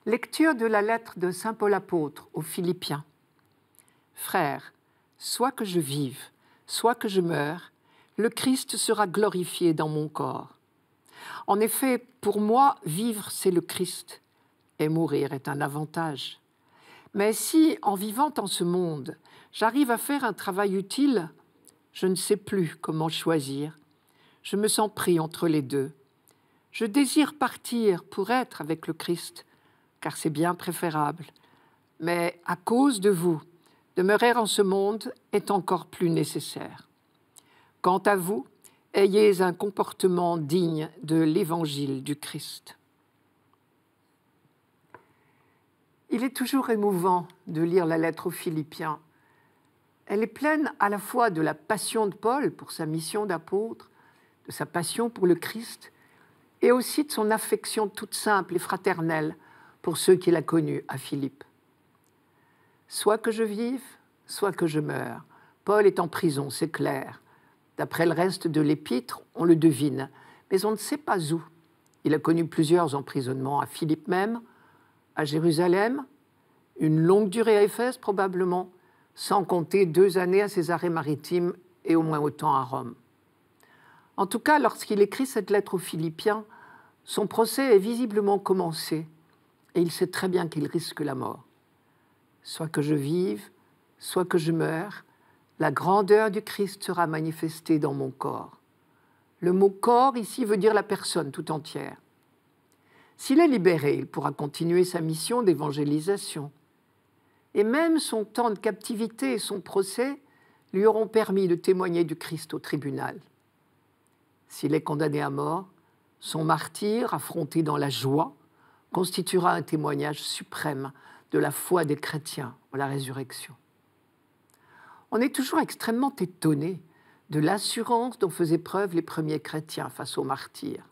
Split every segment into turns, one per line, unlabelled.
Lecture de la lettre de saint Paul apôtre aux Philippiens. Frères, soit que je vive, soit que je meure, le Christ sera glorifié dans mon corps. En effet, pour moi, vivre, c'est le Christ, et mourir est un avantage. Mais si, en vivant en ce monde, j'arrive à faire un travail utile, je ne sais plus comment choisir. Je me sens pris entre les deux. Je désire partir pour être avec le Christ, car c'est bien préférable. Mais à cause de vous, demeurer en ce monde est encore plus nécessaire. Quant à vous, ayez un comportement digne de l'évangile du Christ. Il est toujours émouvant de lire la lettre aux Philippiens. Elle est pleine à la fois de la passion de Paul pour sa mission d'apôtre, de sa passion pour le Christ, et aussi de son affection toute simple et fraternelle pour ceux qu'il a connus à Philippe. Soit que je vive, soit que je meure. Paul est en prison, c'est clair. D'après le reste de l'épître, on le devine, mais on ne sait pas où. Il a connu plusieurs emprisonnements, à Philippe même, à Jérusalem, une longue durée à Éphèse probablement, sans compter 2 années à Césarée maritime et au moins autant à Rome. En tout cas, lorsqu'il écrit cette lettre aux Philippiens, son procès est visiblement commencé et il sait très bien qu'il risque la mort. Soit que je vive, soit que je meure, la grandeur du Christ sera manifestée dans mon corps. Le mot « corps » ici veut dire la personne tout entière. S'il est libéré, il pourra continuer sa mission d'évangélisation. Et même son temps de captivité et son procès lui auront permis de témoigner du Christ au tribunal. S'il est condamné à mort, son martyre, affronté dans la joie, constituera un témoignage suprême de la foi des chrétiens en la résurrection. On est toujours extrêmement étonné de l'assurance dont faisaient preuve les premiers chrétiens face aux martyrs.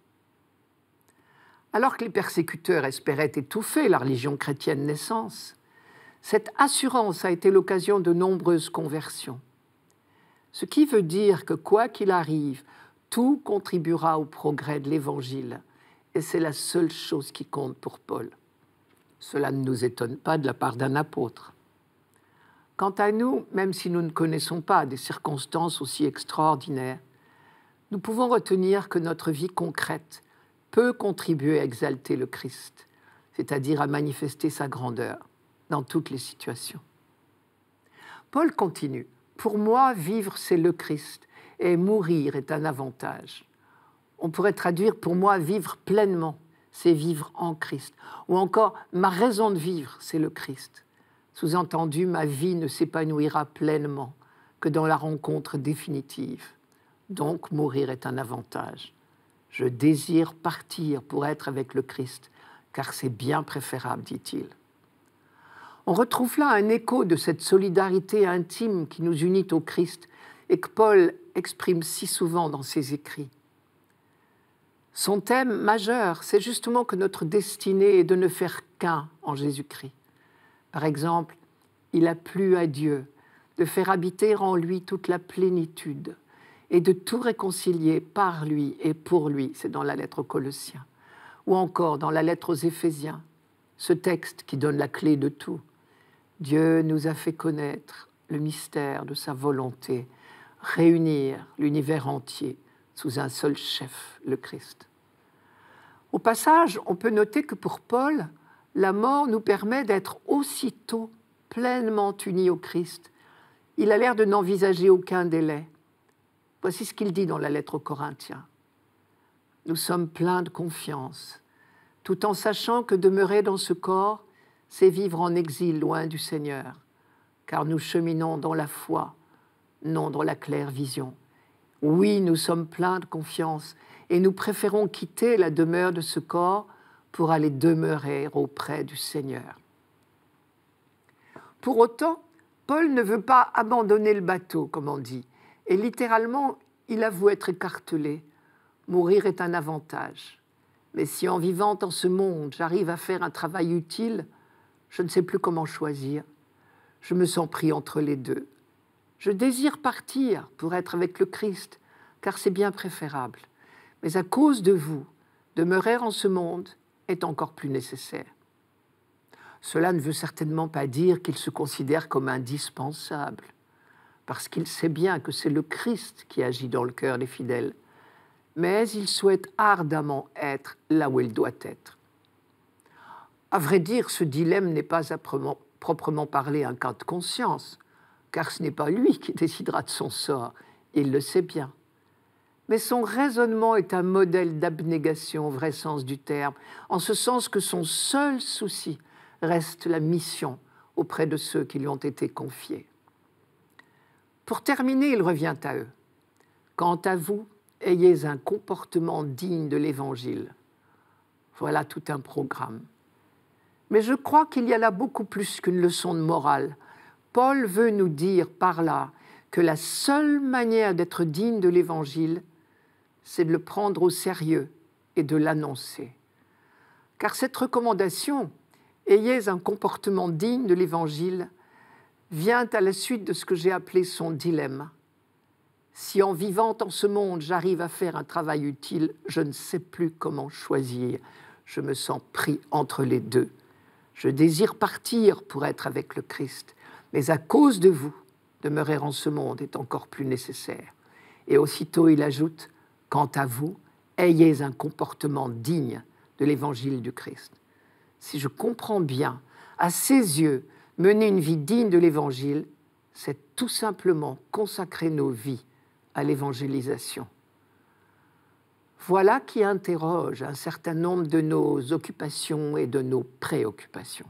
Alors que les persécuteurs espéraient étouffer la religion chrétienne naissance, cette assurance a été l'occasion de nombreuses conversions. Ce qui veut dire que quoi qu'il arrive, tout contribuera au progrès de l'Évangile, et c'est la seule chose qui compte pour Paul. Cela ne nous étonne pas de la part d'un apôtre. Quant à nous, même si nous ne connaissons pas des circonstances aussi extraordinaires, nous pouvons retenir que notre vie concrète peut contribuer à exalter le Christ, c'est-à-dire à manifester sa grandeur dans toutes les situations. Paul continue. « Pour moi, vivre, c'est le Christ, et mourir est un avantage. » On pourrait traduire « pour moi, vivre pleinement, c'est vivre en Christ. » Ou encore « ma raison de vivre, c'est le Christ. » Sous-entendu, ma vie ne s'épanouira pleinement que dans la rencontre définitive. Donc, mourir est un avantage. Je désire partir pour être avec le Christ, car c'est bien préférable, dit-il. On retrouve là un écho de cette solidarité intime qui nous unit au Christ et que Paul exprime si souvent dans ses écrits. Son thème majeur, c'est justement que notre destinée est de ne faire qu'un en Jésus-Christ. Par exemple, il a plu à Dieu de faire habiter en lui toute la plénitude et de tout réconcilier par lui et pour lui, c'est dans la lettre aux Colossiens, ou encore dans la lettre aux Éphésiens, ce texte qui donne la clé de tout. Dieu nous a fait connaître le mystère de sa volonté, réunir l'univers entier sous un seul chef, le Christ. Au passage, on peut noter que pour Paul, la mort nous permet d'être aussitôt pleinement unis au Christ. Il a l'air de n'envisager aucun délai. Voici ce qu'il dit dans la lettre aux Corinthiens. « Nous sommes pleins de confiance, tout en sachant que demeurer dans ce corps, c'est vivre en exil loin du Seigneur, car nous cheminons dans la foi, non dans la claire vision. Oui, nous sommes pleins de confiance et nous préférons quitter la demeure de ce corps pour aller demeurer auprès du Seigneur. » Pour autant, Paul ne veut pas abandonner le bateau, comme on dit, et littéralement, il avoue être écartelé. Mourir est un avantage. Mais si en vivant en ce monde, j'arrive à faire un travail utile, je ne sais plus comment choisir. Je me sens pris entre les deux. Je désire partir pour être avec le Christ, car c'est bien préférable. Mais à cause de vous, demeurer en ce monde est encore plus nécessaire. Cela ne veut certainement pas dire qu'il se considère comme indispensable, parce qu'il sait bien que c'est le Christ qui agit dans le cœur des fidèles, mais il souhaite ardemment être là où il doit être. À vrai dire, ce dilemme n'est pas à proprement parler un cas de conscience, car ce n'est pas lui qui décidera de son sort, il le sait bien. Mais son raisonnement est un modèle d'abnégation au vrai sens du terme, en ce sens que son seul souci reste la mission auprès de ceux qui lui ont été confiés. Pour terminer, il revient à eux. Quant à vous, ayez un comportement digne de l'Évangile. Voilà tout un programme. Mais je crois qu'il y a là beaucoup plus qu'une leçon de morale. Paul veut nous dire par là que la seule manière d'être digne de l'Évangile, c'est de le prendre au sérieux et de l'annoncer. Car cette recommandation, ayez un comportement digne de l'Évangile, vient à la suite de ce que j'ai appelé son dilemme. Si en vivant en ce monde, j'arrive à faire un travail utile, je ne sais plus comment choisir. Je me sens pris entre les deux. Je désire partir pour être avec le Christ, mais à cause de vous, demeurer en ce monde est encore plus nécessaire. Et aussitôt il ajoute, quant à vous, ayez un comportement digne de l'évangile du Christ. Si je comprends bien, à ses yeux, mener une vie digne de l'évangile, c'est tout simplement consacrer nos vies à l'évangélisation. Voilà qui interroge un certain nombre de nos occupations et de nos préoccupations.